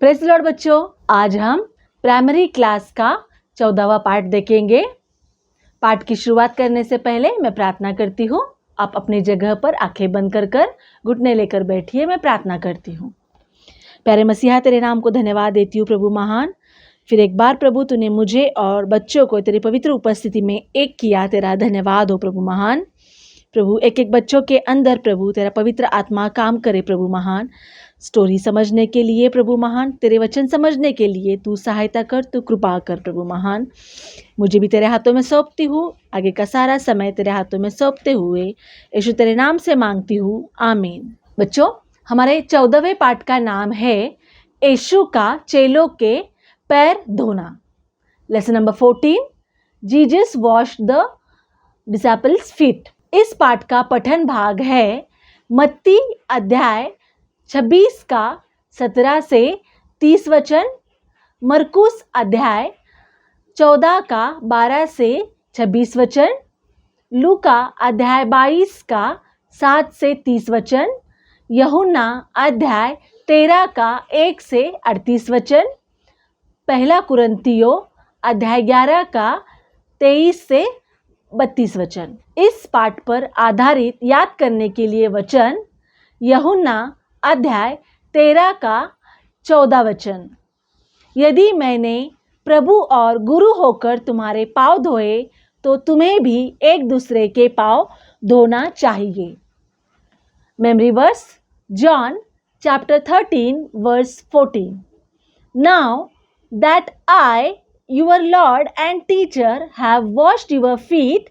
Praise the Lord बच्चों, आज हम प्राइमरी क्लास का 14वां पाठ देखेंगे। पाठ की शुरुआत करने से पहले मैं प्रार्थना करती हूँ। आप अपनी जगह पर आंखें बंद कर घुटने लेकर बैठिए। मैं प्रार्थना करती हूँ। प्यारे मसीहा, तेरे नाम को धन्यवाद देती हूँ प्रभु महान। फिर एक बार प्रभु तूने मुझे और बच्चों को तेरी पवित्र उपस्थिति में एक किया। तेरा धन्यवाद हो प्रभु महान। प्रभु एक एक बच्चों के अंदर प्रभु तेरा पवित्र आत्मा काम करे प्रभु महान। स्टोरी समझने के लिए प्रभु महान, तेरे वचन समझने के लिए तू सहायता कर, तू कृपा कर प्रभु महान। मुझे भी तेरे हाथों में सौंपती हूँ। आगे का सारा समय तेरे हाथों में सौंपते हुए यीशु तेरे नाम से मांगती हूँ, आमीन। बच्चों, हमारे 14वें पाठ का नाम है यीशु का चेलों के पैर धोना। Lesson number 14, Jesus wash the disciples feet. इस पाठ का पठन भाग है मत्ती अध्याय 26 का 17 से 30 वचन, मरकुस अध्याय 14 का 12 से 26 वचन, लूका अध्याय 22 का 7 से 30 वचन, यूहन्ना अध्याय 13 का 1 से 38 वचन, पहला कुरिन्थियों अध्याय 11 का 23 से 32 वचन। इस पाठ पर आधारित याद करने के लिए वचन यूहन्ना अध्याय 13 का 14 वचन। यदि मैंने प्रभु और गुरु होकर तुम्हारे पाँव धोए तो तुम्हें भी एक दूसरे के पाँव धोना चाहिए। Memory verse, John chapter 13 verse 14। Now that I your Lord and teacher have washed your feet,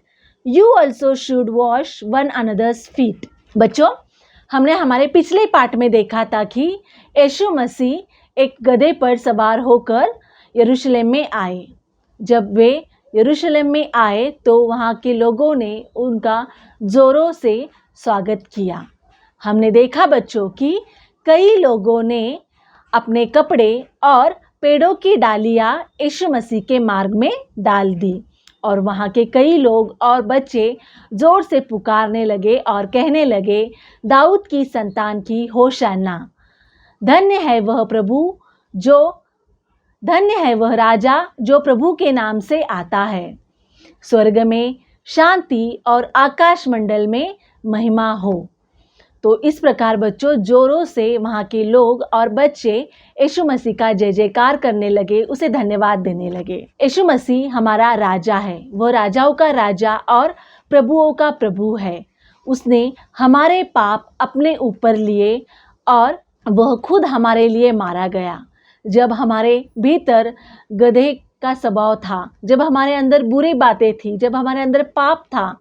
you also should wash one another's feet. बच्चों, हमने हमारे पिछले पाठ में देखा था कि यीशु मसीह एक गधे पर सवार होकर यरूशलेम में आए। जब वे यरूशलेम में आए तो वहाँ के लोगों ने उनका ज़ोरों से स्वागत किया। हमने देखा बच्चों कि कई लोगों ने अपने कपड़े और पेड़ों की डालियाँ यीशु मसीह के मार्ग में डाल दी और वहाँ के कई लोग और बच्चे ज़ोर से पुकारने लगे और कहने लगे, दाऊद की संतान की होशाना। धन्य है वह राजा जो प्रभु के नाम से आता है। स्वर्ग में शांति और आकाश मंडल में महिमा हो। तो इस प्रकार बच्चों जोरों से वहाँ के लोग और बच्चे यीशु मसीह का जय जयकार करने लगे, उसे धन्यवाद देने लगे। यीशु मसीह हमारा राजा है। वह राजाओं का राजा और प्रभुओं का प्रभु है। उसने हमारे पाप अपने ऊपर लिए और वह खुद हमारे लिए मारा गया। जब हमारे भीतर गधे का स्वभाव था, जब हमारे अंदर बुरी बातें थी, जब हमारे अंदर पाप था,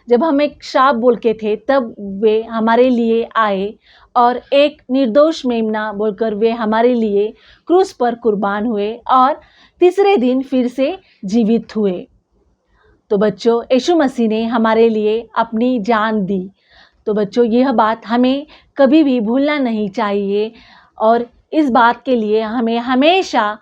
जब हम एक शाप बोल के थे, तब वे हमारे लिए आए और एक निर्दोष मेमना बोलकर वे हमारे लिए क्रूस पर कुर्बान हुए और तीसरे दिन फिर से जीवित हुए। तो बच्चों, यीशु मसीह ने हमारे लिए अपनी जान दी। तो बच्चों, यह बात हमें कभी भी भूलना नहीं चाहिए और इस बात के लिए हमें हमेशा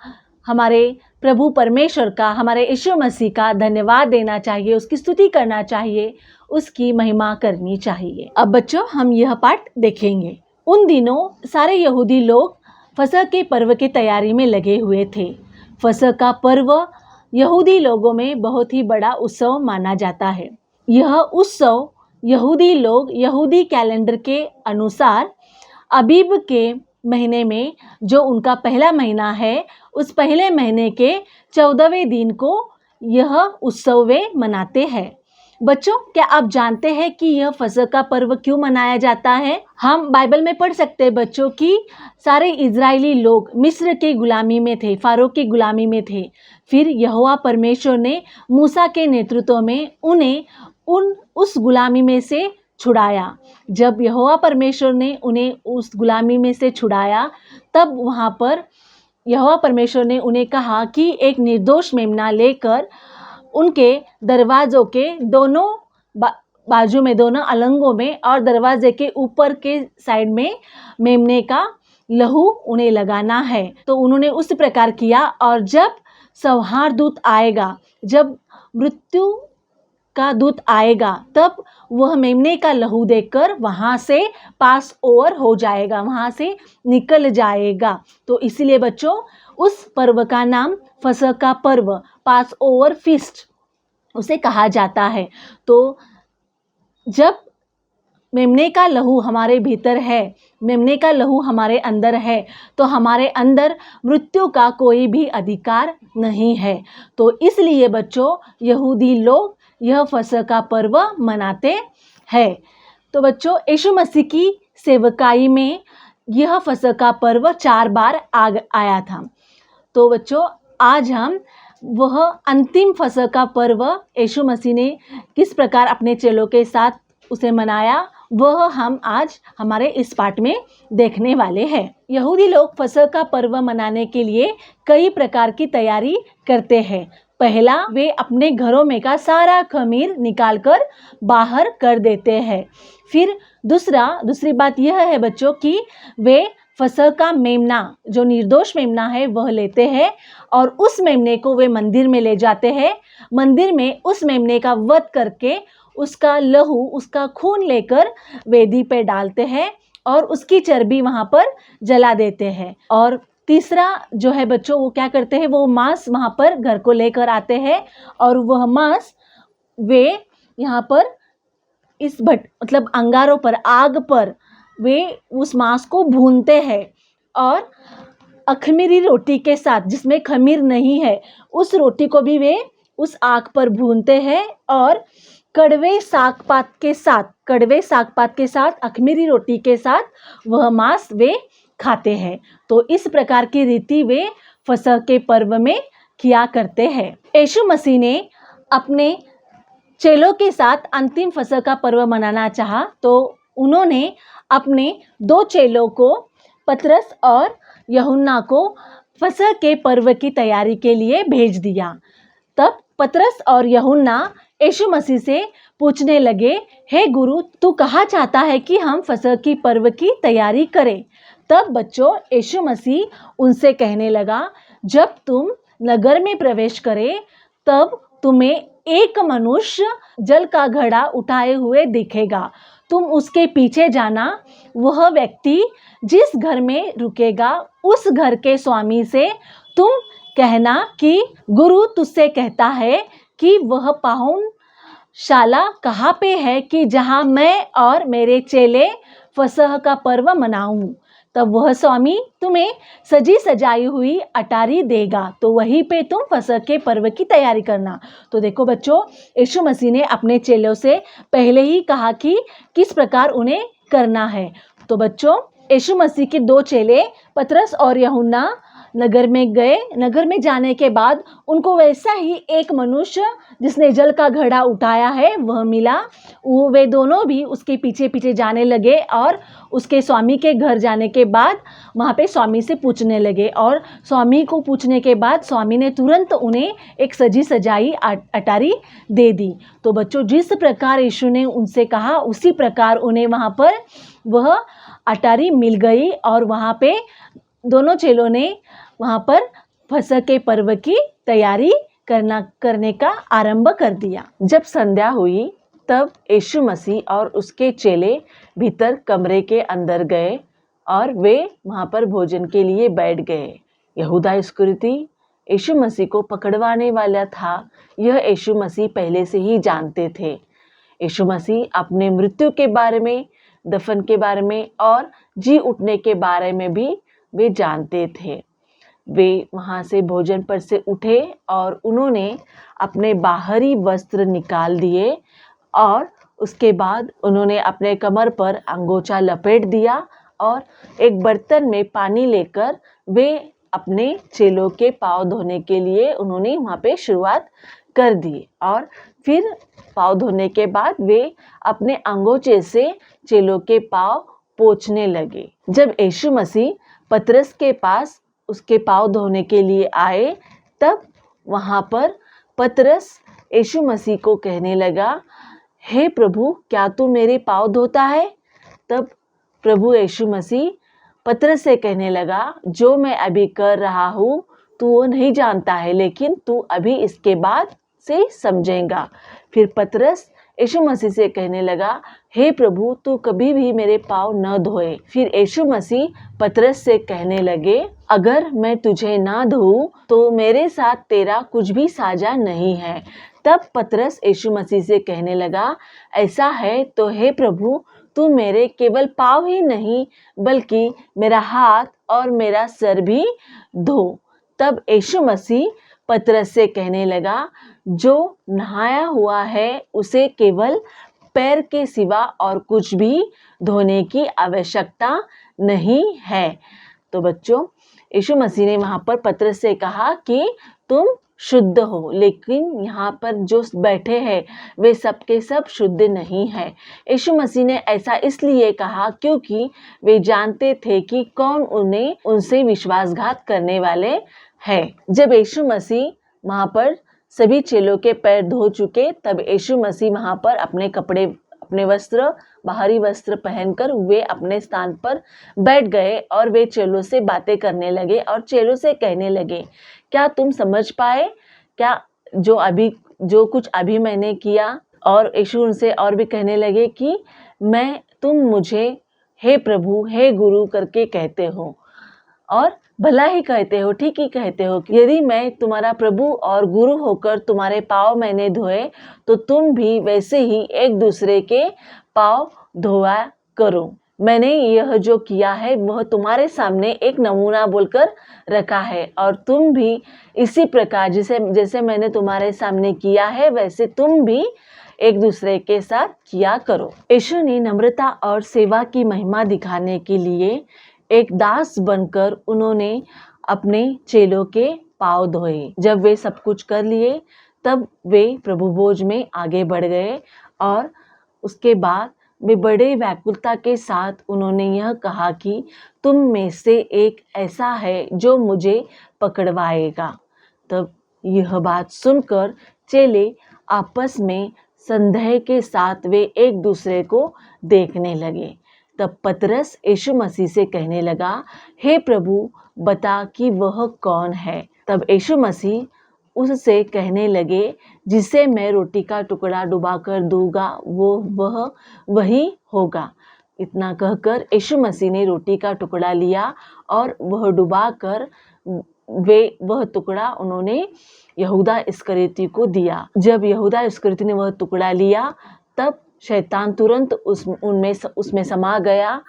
हमारे प्रभु परमेश्वर का, हमारे यीशु मसीह का धन्यवाद देना चाहिए, उसकी स्तुति करना चाहिए, उसकी महिमा करनी चाहिए। अब बच्चों, हम यह पाठ देखेंगे। उन दिनों सारे यहूदी लोग फसह के पर्व की तैयारी में लगे हुए थे। फसह का पर्व यहूदी लोगों में बहुत ही बड़ा उत्सव माना जाता है। यह उत्सव यहूदी लोग यहूदी कैलेंडर के अनुसार अबीब के महीने में, जो उनका पहला महीना है, उस पहले महीने के 14वें दिन को यह उत्सव वे मनाते हैं। बच्चों, क्या आप जानते हैं कि यह फसह का पर्व क्यों मनाया जाता है? हम बाइबल में पढ़ सकते हैं बच्चों कि सारे इजरायली लोग मिस्र की गुलामी में थे, फारो की गुलामी में थे। फिर यहोवा परमेश्वर ने मूसा के नेतृत्व में उन्हें उस गुलामी में से छुड़ाया। जब यहोवा परमेश्वर ने उन्हें उस गुलामी में से छुड़ाया, तब वहाँ पर यहोवा परमेश्वर ने उन्हें कहा कि एक निर्दोष मेमना लेकर उनके दरवाज़ों के दोनों बाजू में, दोनों अलंगों में और दरवाजे के ऊपर के साइड में मेमने का लहू उन्हें लगाना है। तो उन्होंने उस प्रकार किया और जब संहार दूत आएगा, जब मृत्यु का दूत आएगा तब वह मेमने का लहू देखकर वहाँ से पास ओवर हो जाएगा, वहाँ से निकल जाएगा। तो इसीलिए बच्चों उस पर्व का नाम फसह का पर्व, पास ओवर फीस्ट उसे कहा जाता है। तो जब मेमने का लहू हमारे भीतर है, मेमने का लहू हमारे अंदर है, तो हमारे अंदर मृत्यु का कोई भी अधिकार नहीं है। तो इसलिए बच्चों यहूदी लोग यह फसह का पर्व मनाते हैं। तो बच्चों यीशु मसीह की सेवकाई में यह फसह का पर्व 4 बार आया था। तो बच्चों आज हम वह अंतिम फसह का पर्व यीशु मसीह ने किस प्रकार अपने चेलों के साथ उसे मनाया, वह हम आज हमारे इस पाठ में देखने वाले हैं। यहूदी लोग फसह का पर्व मनाने के लिए कई प्रकार की तैयारी करते हैं। पहला, वे अपने घरों में का सारा खमीर निकालकर बाहर कर देते हैं। फिर दूसरी बात यह है बच्चों कि वे फसह का मेमना, जो निर्दोष मेमना है, वह लेते हैं और उस मेमने को वे मंदिर में ले जाते हैं। मंदिर में उस मेमने का वध करके उसका लहू, उसका खून लेकर वेदी पे डालते हैं और उसकी चर्बी वहाँ पर जला देते हैं। और तीसरा जो है बच्चों, वो क्या करते हैं, वो मांस वहाँ पर घर को लेकर आते हैं और वह मांस वे यहाँ पर इस मतलब अंगारों पर, आग पर वे उस मांस को भूनते हैं और अखमीरी रोटी के साथ, जिसमें खमीर नहीं है, उस रोटी को भी वे उस आग पर भूनते हैं और कड़वे साग पात के साथ अखमीरी रोटी के साथ वह मांस वे खाते हैं। तो इस प्रकार की रीति वे फसह के पर्व में किया करते हैं। यीशु मसीह ने अपने चेलों के साथ अंतिम फसह का पर्व मनाना चाहा, तो उन्होंने अपने 2 चेलों को, पतरस और यूहन्ना को फसह के पर्व की तैयारी के लिए भेज दिया। तब पतरस और यूहन्ना यीशु मसीह से पूछने लगे, हे गुरु, तू कहाँ चाहता है कि हम फसह की पर्व की तैयारी करें? तब बच्चों यीशु मसीह उनसे कहने लगा, जब तुम नगर में प्रवेश करे तब तुम्हें एक मनुष्य जल का घड़ा उठाए हुए दिखेगा। तुम उसके पीछे जाना। वह व्यक्ति जिस घर में रुकेगा उस घर के स्वामी से तुम कहना कि गुरु तुझसे कहता है कि वह पाहुनशाला कहाँ पे है कि जहाँ मैं और मेरे चेले फसह का पर्व मनाऊं। तब वह स्वामी तुम्हें सजी सजाई हुई अटारी देगा, तो वहीं पे तुम फसह के पर्व की तैयारी करना। तो देखो बच्चों, यीशु मसीह ने अपने चेलों से पहले ही कहा कि किस प्रकार उन्हें करना है। तो बच्चों यीशु मसीह के 2 चेले पतरस और यूहन्ना नगर में गए। नगर में जाने के बाद उनको वैसा ही एक मनुष्य जिसने जल का घड़ा उठाया है वह मिला। वे दोनों भी उसके पीछे पीछे जाने लगे और उसके स्वामी के घर जाने के बाद वहाँ पे स्वामी से पूछने लगे और स्वामी को पूछने के बाद स्वामी ने तुरंत उन्हें एक सजी सजाई अटारी दे दी। तो बच्चों जिस प्रकार यीशु ने उनसे कहा उसी प्रकार उन्हें वहाँ पर वह अटारी मिल गई और वहाँ पे दोनों चेलों ने वहाँ पर फसह के पर्व की तैयारी करने का आरंभ कर दिया। जब संध्या हुई तब यीशु मसीह और उसके चेले भीतर कमरे के अंदर गए और वे वहाँ पर भोजन के लिए बैठ गए। यहूदा इस्करियोती यीशु मसीह को पकड़वाने वाला था, यह यीशु मसीह पहले से ही जानते थे। यीशु मसीह अपने मृत्यु के बारे में, दफन के बारे में और जी उठने के बारे में भी वे जानते थे। वे वहाँ से भोजन पर से उठे और उन्होंने अपने बाहरी वस्त्र निकाल दिए और उसके बाद उन्होंने अपने कमर पर अंगोछा लपेट दिया और एक बर्तन में पानी लेकर वे अपने चेलों के पाँव धोने के लिए उन्होंने वहाँ पे शुरुआत कर दी। और फिर पाँव धोने के बाद वे अपने अंगोछे से चेलों के पाँव पोंछने लगे। जब यीशु मसीह पतरस के पास उसके पाँव धोने के लिए आए तब वहाँ पर पतरस यीशु मसीह को कहने लगा, हे प्रभु, क्या तू मेरे पाँव धोता है? तब प्रभु यीशु मसीह पतरस से कहने लगा, जो मैं अभी कर रहा हूँ तू वो नहीं जानता है, लेकिन तू अभी इसके बाद से समझेगा। फिर पतरस यीशु मसीह से कहने लगा, हे प्रभु, तू कभी भी मेरे पाँव न धोए। फिर यीशु मसीह पतरस से कहने लगे, अगर मैं तुझे ना धोऊं तो मेरे साथ तेरा कुछ भी साझा नहीं है। तब पतरस यीशु मसीह से कहने लगा, ऐसा है तो हे प्रभु, तू मेरे केवल पाँव ही नहीं बल्कि मेरा हाथ और मेरा सर भी धो। तब यीशु मसीह पतरस से कहने लगा, जो नहाया हुआ है उसे केवल पैर के सिवा और कुछ भी धोने की आवश्यकता नहीं है। तो बच्चों, यीशु मसीह ने वहाँ पर पतरस से कहा कि तुम शुद्ध हो, लेकिन यहाँ पर जो बैठे हैं वे सब के सब शुद्ध नहीं है। यीशु मसीह ने ऐसा इसलिए कहा क्योंकि वे जानते थे कि कौन उन्हें उनसे विश्वासघात करने वाले है। जब यीशु मसीह वहाँ पर सभी चेलों के पैर धो चुके, तब यीशु मसीह वहाँ पर अपने कपड़े, अपने वस्त्र, बाहरी वस्त्र पहनकर वे अपने स्थान पर बैठ गए और वे चेलों से बातें करने लगे और चेलों से कहने लगे, क्या तुम समझ पाए क्या जो कुछ अभी मैंने किया? और यीशु उनसे और भी कहने लगे कि तुम मुझे हे प्रभु, हे गुरु करके कहते हो और भला ही कहते हो, ठीक ही कहते हो। यदि मैं तुम्हारा प्रभु और गुरु होकर तुम्हारे पाँव मैंने धोए, तो तुम भी वैसे ही एक दूसरे के पाँव धोया करो। मैंने यह जो किया है वह तुम्हारे सामने एक नमूना बोलकर रखा है, और तुम भी इसी प्रकार जैसे मैंने तुम्हारे सामने किया है वैसे तुम भी एक दूसरे के साथ किया करो। यीशु ने नम्रता और सेवा की महिमा दिखाने के लिए एक दास बनकर उन्होंने अपने चेलों के पाँव धोए। जब वे सब कुछ कर लिए तब वे प्रभु भोज में आगे बढ़ गए और उसके बाद वे बड़े व्याकुलता के साथ उन्होंने यह कहा कि तुम में से एक ऐसा है जो मुझे पकड़वाएगा। तब यह बात सुनकर चेले आपस में संदेह के साथ वे एक दूसरे को देखने लगे। तब पतरस यीशु मसीह से कहने लगा, हे प्रभु, बता कि वह कौन है। तब यीशु मसीह उससे कहने लगे, जिसे मैं रोटी का टुकड़ा डुबाकर दूंगा वह वही होगा। इतना कहकर यीशु मसीह ने रोटी का टुकड़ा लिया और वह डुबाकर वह टुकड़ा उन्होंने यहूदा इस्करियोती को दिया। जब यहूदा इस्करियोती ने वह टुकड़ा लिया तब शैतान तुरंत उसमें समा गया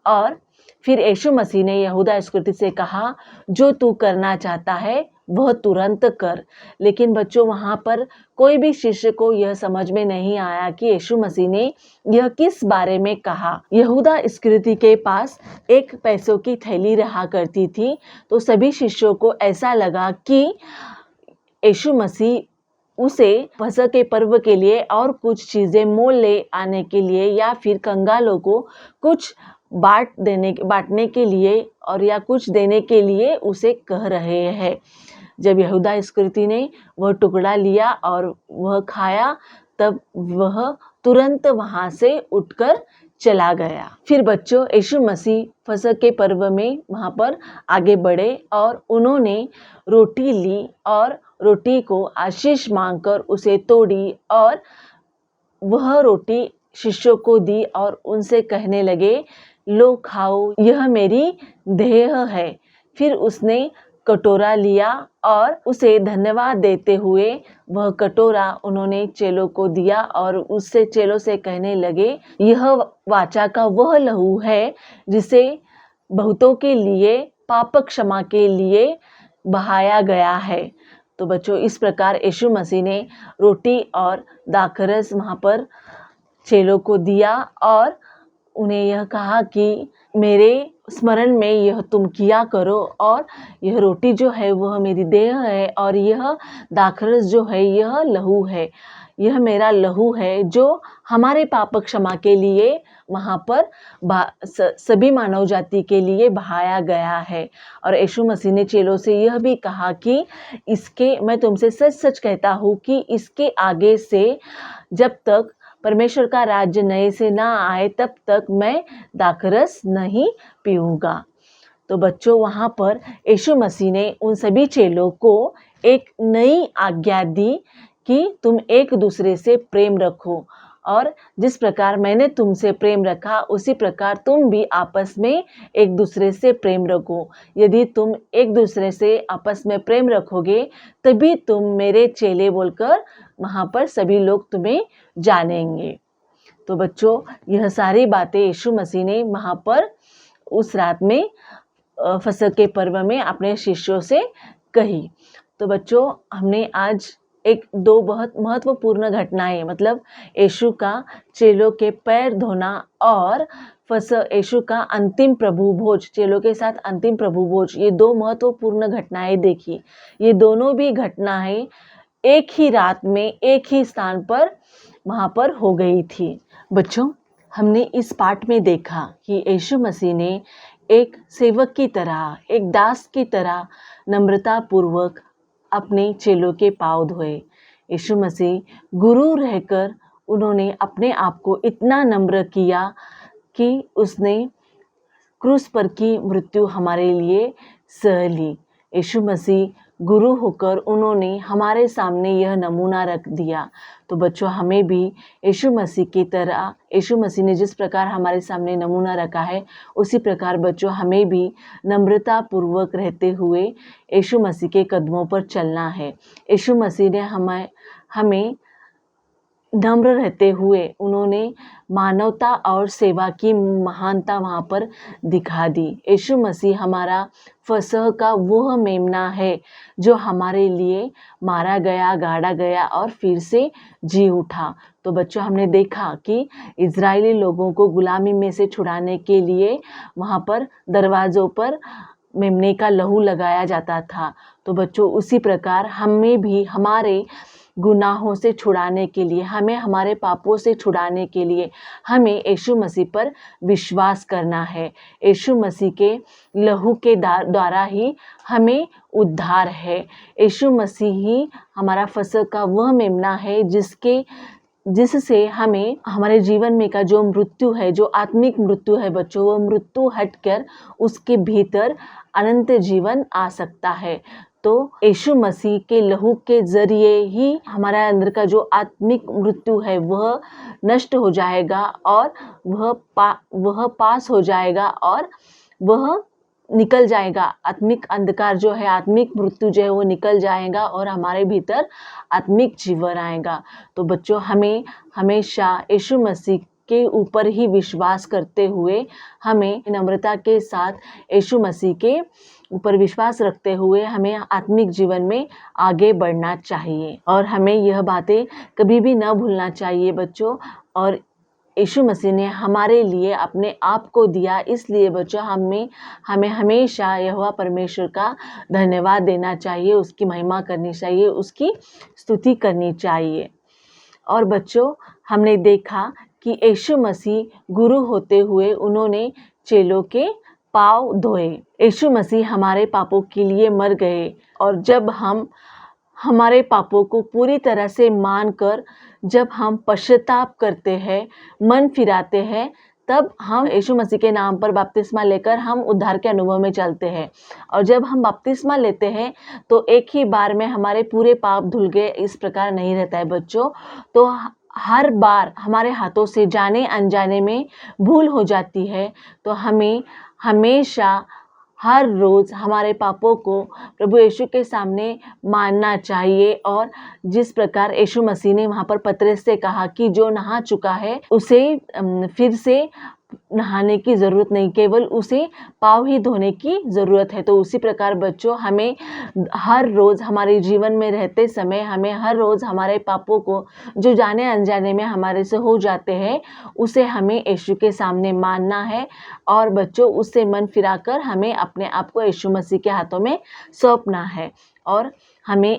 और फिर यीशु मसीह ने यहूदा इस्करियोती से कहा, जो तू करना चाहता है वह तुरंत कर। लेकिन बच्चों, वहाँ पर कोई भी शिष्य को यह समझ में नहीं आया कि यीशु मसीह ने यह किस बारे में कहा। यहूदा इस्करियोती के पास एक पैसों की थैली रहा करती थी, तो सभी शिष्यों को ऐसा लगा कि यीशु मसीह उसे फसह के पर्व के लिए और कुछ चीज़ें मोल ले आने के लिए या फिर कंगालों को कुछ बांटने के लिए और या कुछ देने के लिए उसे कह रहे हैं। जब यहूदा इस्करियोती ने वह टुकड़ा लिया और वह खाया तब वह तुरंत वहाँ से उठकर चला गया। फिर बच्चों, यीशु मसीह फसह के पर्व में वहाँ पर आगे बढ़े और उन्होंने रोटी ली और रोटी को आशीष मांगकर उसे तोड़ी और वह रोटी शिष्यों को दी और उनसे कहने लगे, लो खाओ, यह मेरी देह है। फिर उसने कटोरा लिया और उसे धन्यवाद देते हुए वह कटोरा उन्होंने चेलों को दिया और उससे चेलों से कहने लगे, यह वाचा का वह लहू है जिसे बहुतों के लिए पाप क्षमा के लिए बहाया गया है। तो बच्चों, इस प्रकार यीशु मसीह ने रोटी और दाखरस वहाँ पर चेलों को दिया और उन्हें यह कहा कि मेरे स्मरण में यह तुम किया करो, और यह रोटी जो है वह मेरी देह है और यह दाखरस जो है यह लहू है। यह मेरा लहू है जो हमारे पाप क्षमा के लिए वहाँ पर सभी मानव जाति के लिए बहाया गया है। और यीशु मसीह ने चेलों से यह भी कहा कि मैं तुमसे सच सच कहता हूँ कि इसके आगे से जब तक परमेश्वर का राज्य नए से ना आए तब तक मैं दाखरस नहीं पीऊँगा। तो बच्चों, वहाँ पर यीशु मसीह ने उन सभी चेलों को एक नई आज्ञा दी कि तुम एक दूसरे से प्रेम रखो, और जिस प्रकार मैंने तुमसे प्रेम रखा उसी प्रकार तुम भी आपस में एक दूसरे से प्रेम रखो। यदि तुम एक दूसरे से आपस में प्रेम रखोगे तभी तुम मेरे चेले बोलकर वहाँ पर सभी लोग तुम्हें जानेंगे। तो बच्चों, यह सारी बातें यीशु मसीह ने वहाँ पर उस रात में फसह के पर्व में अपने शिष्यों से कही। तो बच्चों, हमने आज दो बहुत महत्वपूर्ण घटनाएं, मतलब यीशु का चेलों के पैर धोना और यीशु का अंतिम प्रभु भोज, चेलों के साथ अंतिम प्रभु भोज, ये दो महत्वपूर्ण घटनाएं देखी। ये दोनों भी घटनाएं एक ही रात में एक ही स्थान पर वहाँ पर हो गई थी। बच्चों, हमने इस पाठ में देखा कि यीशु मसीह ने एक सेवक की तरह, एक दास की तरह नम्रता पूर्वक अपने चेलों के पांव धोए। यीशु मसीह गुरु रहकर उन्होंने अपने आप को इतना नम्र किया कि उसने क्रूस पर की मृत्यु हमारे लिए सह ली। यीशु मसीह गुरु होकर उन्होंने हमारे सामने यह नमूना रख दिया। तो बच्चों, हमें भी यीशु मसीह की तरह, यीशु मसीह ने जिस प्रकार हमारे सामने नमूना रखा है उसी प्रकार बच्चों हमें भी नम्रता पूर्वक रहते हुए यीशु मसीह के कदमों पर चलना है। यीशु मसीह ने हमें नम्र रहते हुए उन्होंने मानवता और सेवा की महानता वहाँ पर दिखा दी। यीशु मसीह हमारा फसह का वह मेमना है जो हमारे लिए मारा गया, गाड़ा गया और फिर से जी उठा। तो बच्चों, हमने देखा कि इजरायली लोगों को गुलामी में से छुड़ाने के लिए वहाँ पर दरवाज़ों पर मेमने का लहू लगाया जाता था। तो बच्चों, उसी प्रकार हमें भी हमारे गुनाहों से छुड़ाने के लिए, हमें हमारे पापों से छुड़ाने के लिए हमें यीशु मसीह पर विश्वास करना है। यीशु मसीह के लहू के द्वारा ही हमें उद्धार है। यीशु मसीह ही हमारा फसह का वह मेमना है जिससे हमें हमारे जीवन में का जो मृत्यु है, जो आत्मिक मृत्यु है बच्चों, वो मृत्यु हटकर उसके भीतर अनंत जीवन आ सकता है। तो यीशु मसीह के लहू के जरिए ही हमारे अंदर का जो आत्मिक मृत्यु है वह नष्ट हो जाएगा और वह पास हो जाएगा और वह निकल जाएगा। आत्मिक अंधकार जो है, आत्मिक मृत्यु जो है वो निकल जाएगा और हमारे भीतर आत्मिक जीवन आएगा। तो बच्चों, हमें हमेशा यीशु मसीह के ऊपर ही विश्वास करते हुए हमें नम्रता के साथ यीशु मसीह के ऊपर विश्वास रखते हुए हमें आत्मिक जीवन में आगे बढ़ना चाहिए और हमें यह बातें कभी भी न भूलना चाहिए बच्चों। और यीशु मसीह ने हमारे लिए अपने आप को दिया, इसलिए बच्चों हमें हमेशा यहोवा परमेश्वर का धन्यवाद देना चाहिए, उसकी महिमा करनी चाहिए, उसकी स्तुति करनी चाहिए। और बच्चों, हमने देखा कि यीशु मसीह गुरु होते हुए उन्होंने चेलों के पाँव धोए। यीशु मसीह हमारे पापों के लिए मर गए और जब हम हमारे पापों को पूरी तरह से मानकर जब हम पश्चाताप करते हैं, मन फिराते हैं, तब हम यीशु मसीह के नाम पर बपतिस्मा लेकर हम उद्धार के अनुभव में चलते हैं। और जब हम बपतिस्मा लेते हैं तो एक ही बार में हमारे पूरे पाप धुल गए, इस प्रकार नहीं रहता है बच्चों। तो हर बार हमारे हाथों से जाने अनजाने में भूल हो जाती है। तो हमें हमेशा हर रोज़ हमारे पापों को प्रभु यीशु के सामने मानना चाहिए। और जिस प्रकार यीशु मसीह ने वहाँ पर पतरस से कहा कि जो नहा चुका है उसे फिर से नहाने की ज़रूरत नहीं, केवल उसे पाँव ही धोने की ज़रूरत है। तो उसी प्रकार बच्चों, हमें हर रोज़ हमारे जीवन में रहते समय हमें हर रोज़ हमारे पापों को जो जाने अनजाने में हमारे से हो जाते हैं उसे हमें यीशु के सामने मानना है। और बच्चों, उससे मन फिराकर हमें अपने आप को यीशु मसीह के हाथों में सौंपना है। और हमें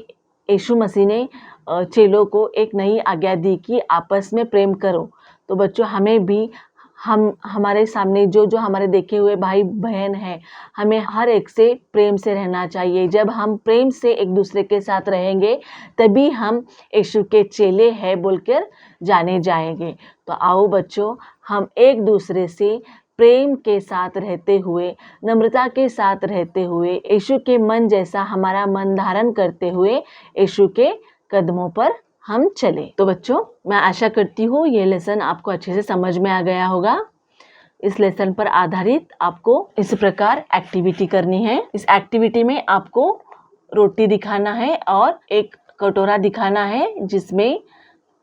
यीशु मसीह ने चेलों को एक नई आज्ञा दी कि आपस में प्रेम करो। तो बच्चों, हमें भी हमारे सामने जो हमारे देखे हुए भाई बहन हैं, हमें हर एक से प्रेम से रहना चाहिए। जब हम प्रेम से एक दूसरे के साथ रहेंगे तभी हम यीशु के चेले हैं बोलकर जाने जाएंगे। तो आओ बच्चों, हम एक दूसरे से प्रेम के साथ रहते हुए, नम्रता के साथ रहते हुए, यीशु के मन जैसा हमारा मन धारण करते हुए यीशु के कदमों पर हम चले। तो बच्चों, मैं आशा करती हूँ ये लेसन आपको अच्छे से समझ में आ गया होगा। इस लेसन पर आधारित आपको इस प्रकार एक्टिविटी करनी है। इस एक्टिविटी में आपको रोटी दिखाना है और एक कटोरा दिखाना है जिसमें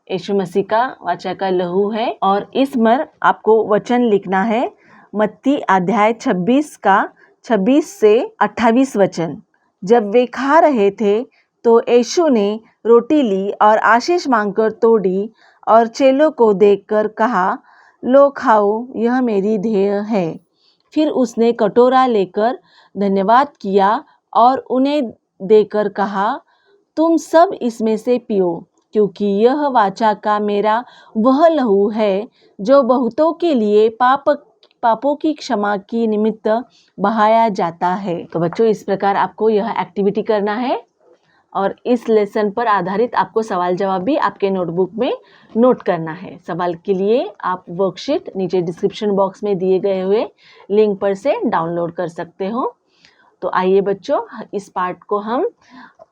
यीशु मसीह का वाचा का लहू है, और इस पर आपको वचन लिखना है। मत्ती अध्याय 26 का 26 से 28 वचन। जब वे खा रहे थे तो यीशु ने रोटी ली और आशीष मांगकर तोड़ी और चेलों को देखकर कहा, लो खाओ, यह मेरी देह है। फिर उसने कटोरा लेकर धन्यवाद किया और उन्हें देकर कहा, तुम सब इसमें से पियो, क्योंकि यह वाचा का मेरा वह लहू है जो बहुतों के लिए पापों की क्षमा की निमित्त बहाया जाता है। तो बच्चों, इस प्रकार आपको यह एक्टिविटी करना है और इस लेसन पर आधारित आपको सवाल जवाब भी आपके नोटबुक में नोट करना है। सवाल के लिए आप वर्कशीट नीचे डिस्क्रिप्शन बॉक्स में दिए गए हुए लिंक पर से डाउनलोड कर सकते हो। तो आइए बच्चों, इस पार्ट को हम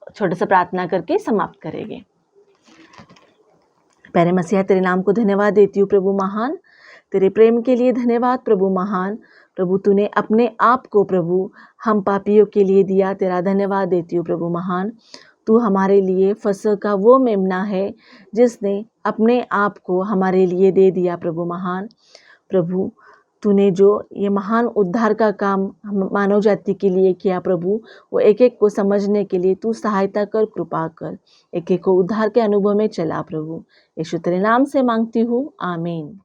छोटा सा प्रार्थना करके समाप्त करेंगे। प्यारे मसीहा, तेरे नाम को धन्यवाद देती हूँ प्रभु महान। तेरे प्रेम के लिए धन्यवाद प्रभु महान। प्रभु, तूने अपने आप को प्रभु हम पापियों के लिए दिया, तेरा धन्यवाद देती हूँ प्रभु महान। तू हमारे लिए फसह का वो मेमना है जिसने अपने आप को हमारे लिए दे दिया प्रभु महान। प्रभु, तूने जो ये महान उद्धार का काम मानव जाति के लिए किया प्रभु, वो एक एक को समझने के लिए तू सहायता कर, कृपा कर, एक एक को उद्धार के अनुभव में चला प्रभु। यीशु तेरे नाम से मांगती हूँ, आमीन।